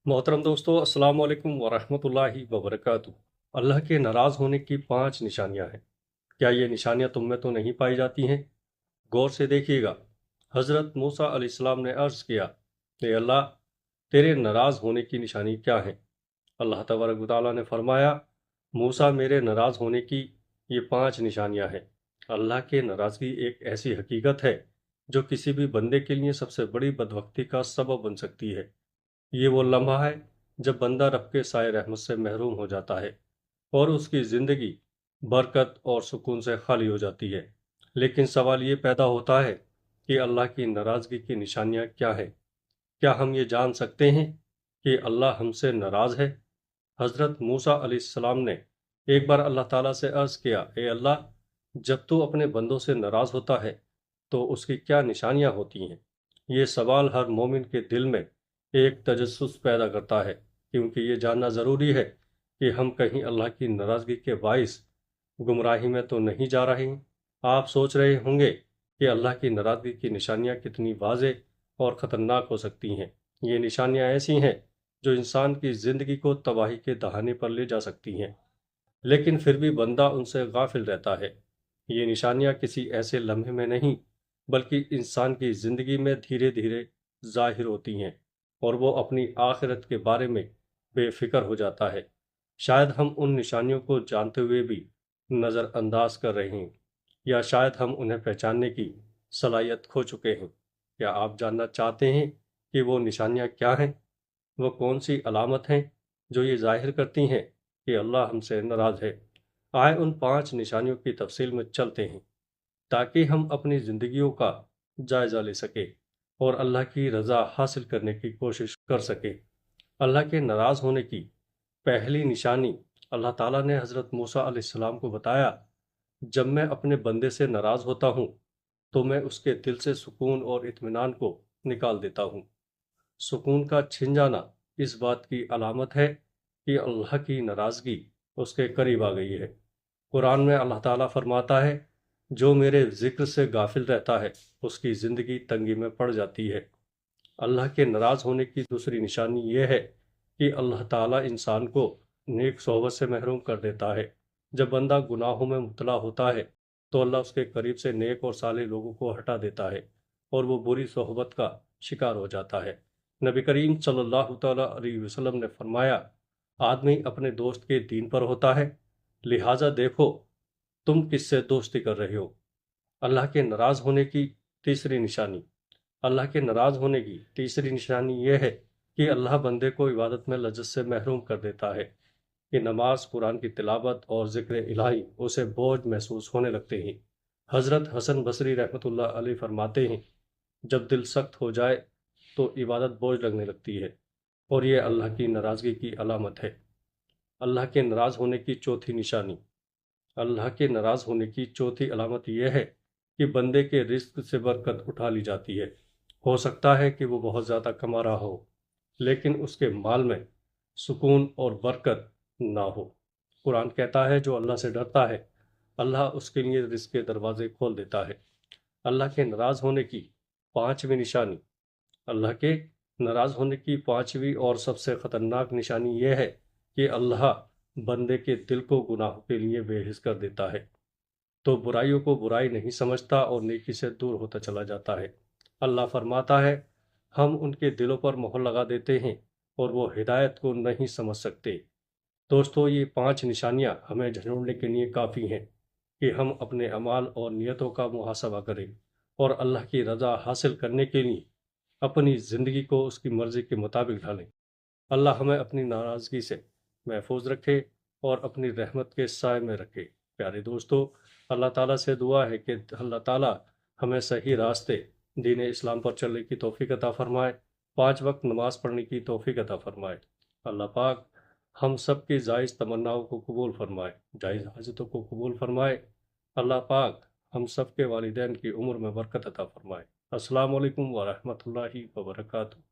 मोहतरम दोस्तों, अस्सलाम वालेकुम वरहमतुल्लाहि वबरकातुहू। अल्लाह के नाराज़ होने की 5 निशानियां हैं। क्या ये निशानियां तुम में तो नहीं पाई जाती हैं? गौर से देखिएगा। हज़रत मूसा अलैहिस्सलाम ने अर्ज़ किया, ए अल्लाह, तेरे नाराज़ होने की निशानी क्या है? अल्लाह तबारक व तआला ने फरमाया, मूसा, मेरे नाराज़ होने की ये 5 निशानियां हैं। अल्लाह के नाराज़गी एक ऐसी हकीकत है जो किसी भी बंदे के लिए सबसे बड़ी बदबख्ती का सबब बन सकती है। ये वो लम्हा है जब बंदा रब के साए रहमत से महरूम हो जाता है और उसकी ज़िंदगी बरकत और सुकून से खाली हो जाती है। लेकिन सवाल ये पैदा होता है कि अल्लाह की नाराज़गी की निशानियाँ क्या हैं? क्या हम ये जान सकते हैं कि अल्लाह हमसे नाराज़ है? हज़रत मूसा अलैहिस्सलाम ने एक बार अल्लाह ताला से अर्ज़ किया, ए अल्लाह, जब तू अपने बंदों से नाराज़ होता है तो उसकी क्या निशानियाँ होती हैं? ये सवाल हर मोमिन के दिल में एक तजस्सुस पैदा करता है, क्योंकि ये जानना ज़रूरी है कि हम कहीं अल्लाह की नाराज़गी के बाइस गुमराही में तो नहीं जा रहे हैं। आप सोच रहे होंगे कि अल्लाह की नाराज़गी की निशानियाँ कितनी वाज़ेह और ख़तरनाक हो सकती हैं। ये निशानियाँ ऐसी हैं जो इंसान की ज़िंदगी को तबाही के दहाने पर ले जा सकती हैं, लेकिन फिर भी बंदा उनसे गाफिल रहता है। ये निशानियाँ किसी ऐसे लम्हे में नहीं, बल्कि इंसान की ज़िंदगी में धीरे धीरे ज़ाहिर होती हैं और वो अपनी आखिरत के बारे में बेफिक्र हो जाता है। शायद हम उन निशानियों को जानते हुए भी नज़रअंदाज कर रहे हैं, या शायद हम उन्हें पहचानने की सलाहियत खो चुके हैं। क्या आप जानना चाहते हैं कि वो निशानियाँ क्या हैं? वो कौन सी अलामत हैं जो ये जाहिर करती हैं कि अल्लाह हमसे नाराज़ है? आए उन 5 निशानियों की तफसील में चलते हैं, ताकि हम अपनी ज़िंदगियों का जायज़ा ले सकें और अल्लाह की रज़ा हासिल करने की कोशिश कर सकें। अल्लाह के नाराज़ होने की पहली निशानी, अल्लाह ताला ने हज़रत मूसा अलैहिस्सलाम को बताया, जब मैं अपने बंदे से नाराज़ होता हूँ तो मैं उसके दिल से सुकून और इत्मीनान को निकाल देता हूँ। सुकून का छिन जाना इस बात की अलामत है कि अल्लाह की नाराज़गी उसके करीब आ गई है। कुरान में अल्लाह ताला फरमाता है, जो मेरे ज़िक्र से गाफिल रहता है उसकी ज़िंदगी तंगी में पड़ जाती है। अल्लाह के नाराज़ होने की दूसरी निशानी यह है कि अल्लाह ताला इंसान को नेक सोहबत से महरूम कर देता है। जब बंदा गुनाहों में मुब्तला होता है तो अल्लाह उसके करीब से नेक और साले लोगों को हटा देता है और वो बुरी सोहबत का शिकार हो जाता है। नबी करीम सल्लल्लाहु तआला अलैहि वसल्लम ने फरमाया, आदमी अपने दोस्त के दीन पर होता है, लिहाजा देखो तुम किससे दोस्ती कर रहे हो। अल्लाह के नाराज़ होने की तीसरी निशानी, अल्लाह के नाराज़ होने की तीसरी निशानी यह है कि अल्लाह बंदे को इबादत में लज्जत से महरूम कर देता है कि नमाज, कुरान की तिलावत और ज़िक्र इलाही उसे बोझ महसूस होने लगते हैं। हज़रत हसन बसरी रहमतुल्लाह अलैह फरमाते हैं, जब दिल सख्त हो जाए तो इबादत बोझ लगने लगती है और ये अल्लाह की नाराज़गी की अलामत है। अल्लाह के नाराज़ होने की चौथी निशानी, अल्लाह के नाराज़ होने की चौथी अलामत यह है कि बंदे के रिस्क से बरकत उठा ली जाती है। हो सकता है कि वो बहुत ज़्यादा कमा रहा हो, लेकिन उसके माल में सुकून और बरकत ना हो। कुरान कहता है, जो अल्लाह से डरता है अल्लाह उसके लिए रिस्क के दरवाजे खोल देता है। अल्लाह के नाराज़ होने की पांचवी निशानी, अल्लाह के नाराज़ होने की पांचवी और सबसे ख़तरनाक निशानी यह है कि अल्लाह बंदे के दिल को गुनाहों के लिए बेहिस कर देता है, तो बुराइयों को बुराई नहीं समझता और नेकी से दूर होता चला जाता है। अल्लाह फरमाता है, हम उनके दिलों पर मोहर लगा देते हैं और वो हिदायत को नहीं समझ सकते। दोस्तों, ये 5 निशानियां हमें झंझोड़ने के लिए काफ़ी हैं कि हम अपने अमाल और नियतों का मुहासबा करें और अल्लाह की रज़ा हासिल करने के लिए अपनी ज़िंदगी को उसकी मर्ज़ी के मुताबिक ढालें। अल्लाह हमें अपनी नाराज़गी से महफूज रखे और अपनी रहमत के साए में रखे। प्यारे दोस्तों, अल्लाह ताला से दुआ है कि अल्लाह ताला हमें सही रास्ते दीन इस्लाम पर चलने की तौफीक अता फरमाए, 5 वक्त नमाज पढ़ने की तौफीक अता फरमाए। अल्लाह पाक हम सब की जायज़ तमन्नाओं को कबूल फरमाए, जायज़ हाजतों को कबूल फरमाए। अल्लाह पाक हम सब के वालिदैन की उम्र में बरकत अता फरमाए। अस्सलामु अलैकुम व रहमतुल्लाहि व बरकातुहू।